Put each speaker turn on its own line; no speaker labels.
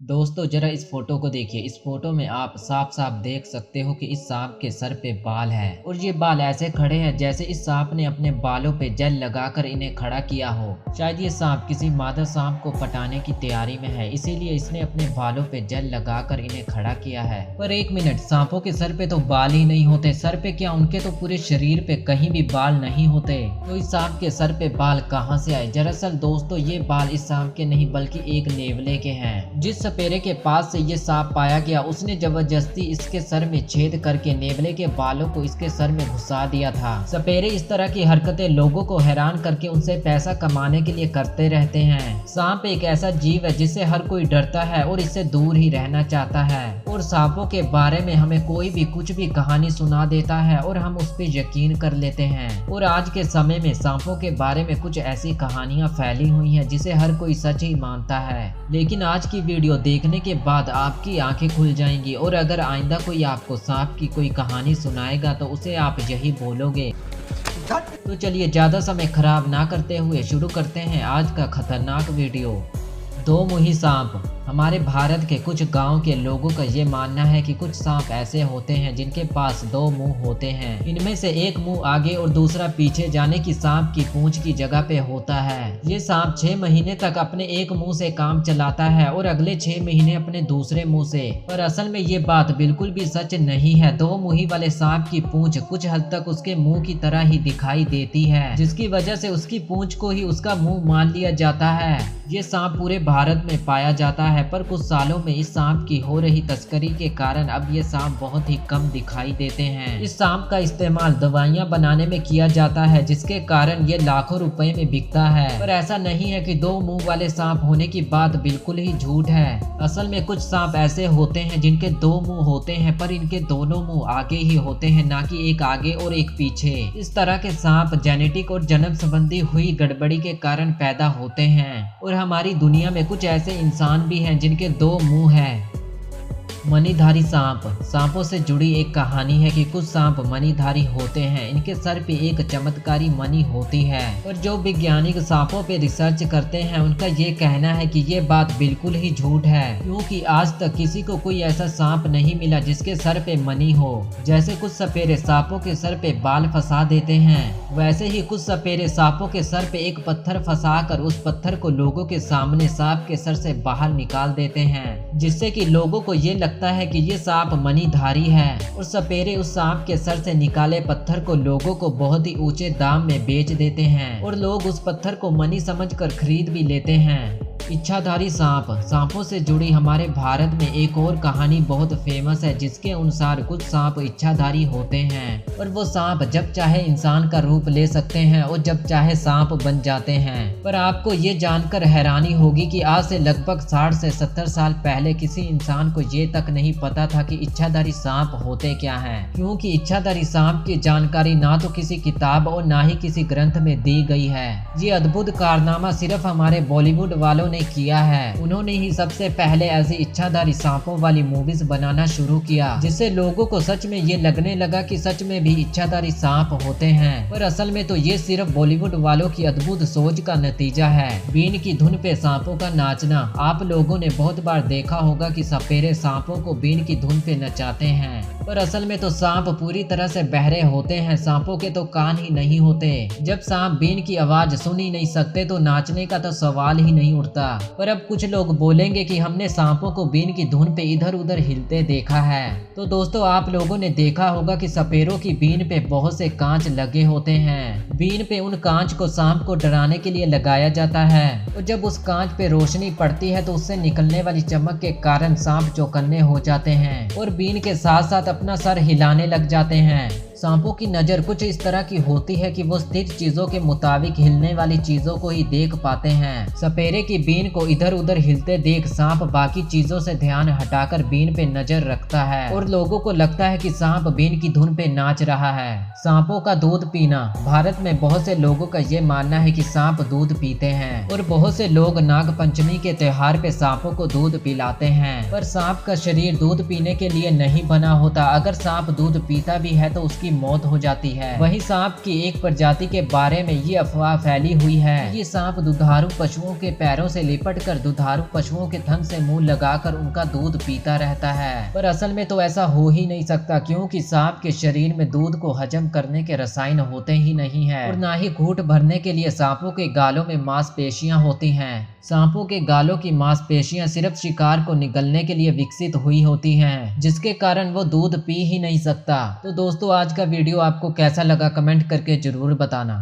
दोस्तों जरा इस फोटो को देखिए। इस फोटो में आप साफ साफ देख सकते हो कि इस सांप के सर पे बाल है और ये बाल ऐसे खड़े हैं जैसे इस सांप ने अपने बालों पे जेल लगाकर इन्हें खड़ा किया हो। शायद ये सांप किसी मादा सांप को पटाने की तैयारी में है, इसीलिए इसने अपने बालों पे जेल लगाकर इन्हें खड़ा किया है। पर एक मिनट, सांपों के सर पे तो बाल ही नहीं होते। सर पे क्या, उनके तो पूरे शरीर पे कहीं भी बाल नहीं होते। तो इस सांप के सर पे बाल कहाँ से आए? दरअसल दोस्तों ये बाल इस सांप के नहीं बल्कि एक नेवले के हैं। जिस सपेरे के पास से ये सांप पाया गया उसने जबरदस्ती इसके सर में छेद करके नेवले के बालों को इसके सर में घुसा दिया था। सपेरे इस तरह की हरकतें लोगों को हैरान करके उनसे पैसा कमाने के लिए करते रहते हैं। सांप एक ऐसा जीव है जिससे हर कोई डरता है और इससे दूर ही रहना चाहता है। और सांपों के बारे में हमें कोई भी कुछ भी कहानी सुना देता है और हम उस पर यकीन कर लेते हैं। और आज के समय में सांपों के बारे में कुछ ऐसी कहानियां फैली हुई हैं जिसे हर कोई सच ही मानता है। लेकिन आज की वीडियो देखने के बाद आपकी आंखें खुल जाएंगी और अगर आइंदा कोई आपको सांप की कोई कहानी सुनाएगा तो उसे आप यही बोलोगे। तो चलिए ज्यादा समय खराब ना करते हुए शुरू करते हैं आज का खतरनाक वीडियो। दो मुही सांप। हमारे भारत के कुछ गांव के लोगों का ये मानना है कि कुछ सांप ऐसे होते हैं जिनके पास दो मुंह होते हैं। इनमें से एक मुंह आगे और दूसरा पीछे जाने की सांप की पूंछ की जगह पे होता है। ये सांप 6 महीने तक अपने एक मुंह से काम चलाता है और अगले 6 महीने अपने दूसरे मुंह से। पर असल में ये बात बिल्कुल भी सच नहीं है। दो मुही वाले सांप की पूंछ कुछ हद तक उसके मुंह की तरह ही दिखाई देती है, जिसकी वजह से उसकी पूंछ को ही उसका मुंह मान लिया जाता है। ये सांप पूरे भारत में पाया जाता है, पर कुछ सालों में इस सांप की हो रही तस्करी के कारण अब ये सांप बहुत ही कम दिखाई देते हैं। इस सांप का इस्तेमाल दवाइयां बनाने में किया जाता है, जिसके कारण ये लाखों रुपए में बिकता है। पर ऐसा नहीं है कि दो मुंह वाले सांप होने की बात बिल्कुल ही झूठ है। असल में कुछ सांप ऐसे होते हैं जिनके दो मुंह होते हैं, पर इनके दोनों मुंह आगे ही होते हैं, ना कि एक आगे और एक पीछे। इस तरह के सांप जेनेटिक और जन्म संबंधी हुई गड़बड़ी के कारण पैदा होते हैं। और हमारी दुनिया में कुछ ऐसे इंसान भी हैं जिनके दो मुंह हैं। मणिधारी सांप। सांपों से जुड़ी एक कहानी है कि कुछ सांप मणिधारी होते हैं। इनके सर पे एक चमत्कारी मणि होती है। और जो वैज्ञानिक सांपों पे रिसर्च करते हैं उनका ये कहना है कि ये बात बिल्कुल ही झूठ है, क्योंकि आज तक किसी को कोई ऐसा सांप नहीं मिला जिसके सर पे मणि हो। जैसे कुछ सपेरे सांपों के सर पे बाल फंसा देते हैं, वैसे ही कुछ सपेरे सांपों के सर पे एक पत्थर फंसा कर उस पत्थर को लोगों के सामने सांप के सर से बाहर निकाल देते हैं, जिससे कि लोगों को ये लगता है कि ये सांप मणिधारी है। और सपेरे उस सांप के सर से निकाले पत्थर को लोगों को बहुत ही ऊंचे दाम में बेच देते हैं और लोग उस पत्थर को मणि समझकर खरीद भी लेते हैं। इच्छाधारी सांप। सांपों से जुड़ी हमारे भारत में एक और कहानी बहुत फेमस है, जिसके अनुसार कुछ सांप इच्छाधारी होते हैं और वो सांप जब चाहे इंसान का रूप ले सकते हैं और जब चाहे सांप बन जाते हैं। पर आपको ये जानकर हैरानी होगी कि आज से लगभग 60 से 70 साल पहले किसी इंसान को ये तक नहीं पता था कि इच्छाधारी सांप होते क्या हैं, क्योंकि इच्छाधारी सांप की जानकारी ना तो किसी किताब और ना ही किसी ग्रंथ में दी गई है। ये अद्भुत कारनामा सिर्फ हमारे बॉलीवुड वालों ने किया है। उन्होंने ही सबसे पहले ऐसी इच्छाधारी सांपों वाली मूवीज बनाना शुरू किया, जिससे लोगों को सच में ये लगने लगा कि सच में भी इच्छाधारी सांप होते हैं। पर असल में तो ये सिर्फ बॉलीवुड वालों की अद्भुत सोच का नतीजा है। बीन की धुन पे सांपों का नाचना। आप लोगों ने बहुत बार देखा होगा कि सपेरे सांपों को बीन की धुन पे नचाते हैं, पर असल में तो सांप पूरी तरह से बहरे होते हैं। सांपों के तो कान ही नहीं होते। जब सांप बीन की आवाज सुन ही नहीं सकते तो नाचने का तो सवाल ही नहीं उठता। पर अब कुछ लोग बोलेंगे कि हमने सांपों को बीन की धुन पे इधर उधर हिलते देखा है। तो दोस्तों आप लोगों ने देखा होगा कि सपेरों की बीन पे बहुत से कांच लगे होते हैं। बीन पे उन कांच को सांप को डराने के लिए लगाया जाता है और जब उस कांच पे रोशनी पड़ती है तो उससे निकलने वाली चमक के कारण सांप चौकन्ने हो जाते हैं और बीन के साथ साथ अपना सर हिलाने लग जाते हैं। सांपों की नज़र कुछ इस तरह की होती है कि वो स्थिर चीजों के मुताबिक हिलने वाली चीजों को ही देख पाते हैं। सपेरे की बीन को इधर उधर हिलते देख सांप बाकी चीजों से ध्यान हटाकर बीन पे नजर रखता है और लोगों को लगता है कि सांप बीन की धुन पे नाच रहा है। सांपों का दूध पीना। भारत में बहुत से लोगों का ये मानना है कि सांप दूध पीते हैं और बहुत से लोग नाग पंचमी के त्योहार पे सांपों को दूध पिलाते हैं। पर सांप का शरीर दूध पीने के लिए नहीं बना होता। अगर सांप दूध पीता भी है तो उसकी की मौत हो जाती है। वहीं सांप की एक प्रजाति के बारे में ये अफवाह फैली हुई है, ये सांप दुधारू पशुओं के पैरों से लिपट कर दुधारू पशुओं के थन से मुंह लगाकर उनका दूध पीता रहता है। पर असल में तो ऐसा हो ही नहीं सकता, क्योंकि सांप के शरीर में दूध को हजम करने के रसायन होते ही नहीं है और ना ही घूंट भरने के लिए सांपों के गालों में मांसपेशियां होती हैं। सांपों के गालों की मांसपेशियां सिर्फ शिकार को निगलने के लिए विकसित हुई होती हैं, जिसके कारण वो दूध पी ही नहीं सकता। तो दोस्तों, आज का वीडियो आपको कैसा लगा कमेंट करके जरूर बताना।